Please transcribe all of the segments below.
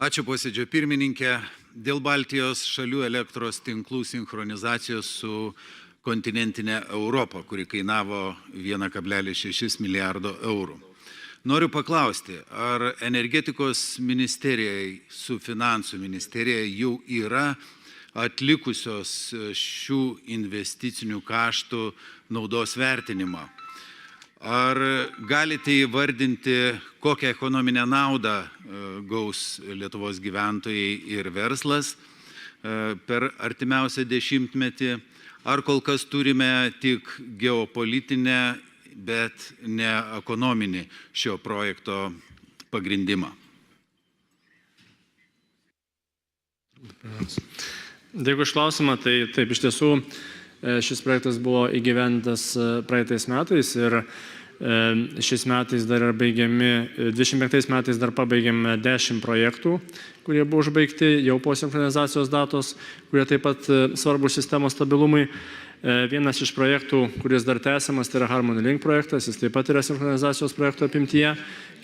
Ačiū posėdžio pirmininkė. Dėl Baltijos šalių elektros tinklų sinchronizacijos su kontinentinė Europa, kuri kainavo 1,6 milijardo eurų. Noriu paklausti, ar energetikos ministerijai su finansų ministerija jau yra atlikusios šių investicinių kaštų naudos vertinimą? Ar galite įvardinti, kokią ekonominę naudą gaus Lietuvos gyventojai ir verslas per artimiausią dešimtmetį? Ar kol kas turime tik geopolitinę, bet ne ekonominį šio projekto pagrindimą? Dėkui už klausimą. Tai taip, iš tiesų šis projektas buvo įgyvendintas praeitais metais ir šiais metais dar yra baigiami, 25 metais dar pabaigėme 10 projektų, kurie buvo užbaigti jau po sinchronizacijos datos, kurie taip pat svarbus sistemos stabilumui. Vienas iš projektų, kuris dar tęsiamas, tai yra Harmony Link projektas, jis taip pat yra sinchronizacijos projekto apimtyje.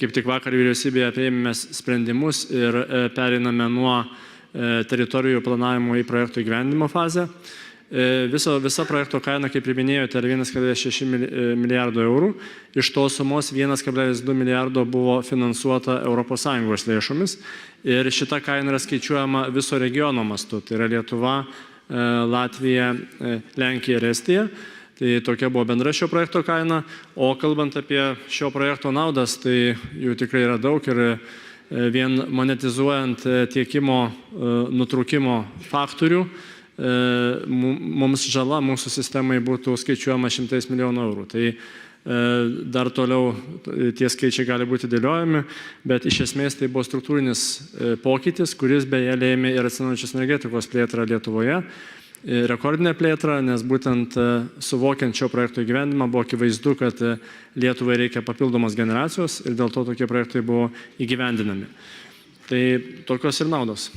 Kaip tik vakar vyriausybėje priėmėme sprendimus ir pereiname nuo teritorijų planavimo į projektų įgyvendinimo fazę. Visa projekto kaina, kaip ir minėjote, yra 1,6 milijardo eurų. Iš tos sumos 1,2 milijardo buvo finansuota ES lėšomis. Ir šita kaina yra skaičiuojama viso regiono mastu. Tai yra Lietuva, Latvija, Lenkija ir Estija. Tai tokia buvo bendra šio projekto kaina. O kalbant apie šio projekto naudas, tai jų tikrai yra daug ir vien monetizuojant tiekimo nutraukimo faktorių, mums žala mūsų sistemai būtų skaičiuojama 100 milijonų eurų. Tai dar toliau tie skaičiai gali būti dėliojami, bet iš esmės tai buvo struktūrinis pokytis, kuris beje lėmė ir atsinaujinančios energetikos plėtrą Lietuvoje. Rekordinę plėtrą, nes būtent suvokiant šio projekto įgyvendimą buvo akivaizdu, kad Lietuvai reikia papildomos generacijos ir dėl to tokie projektai buvo įgyvendinami. Tai tokios ir naudos.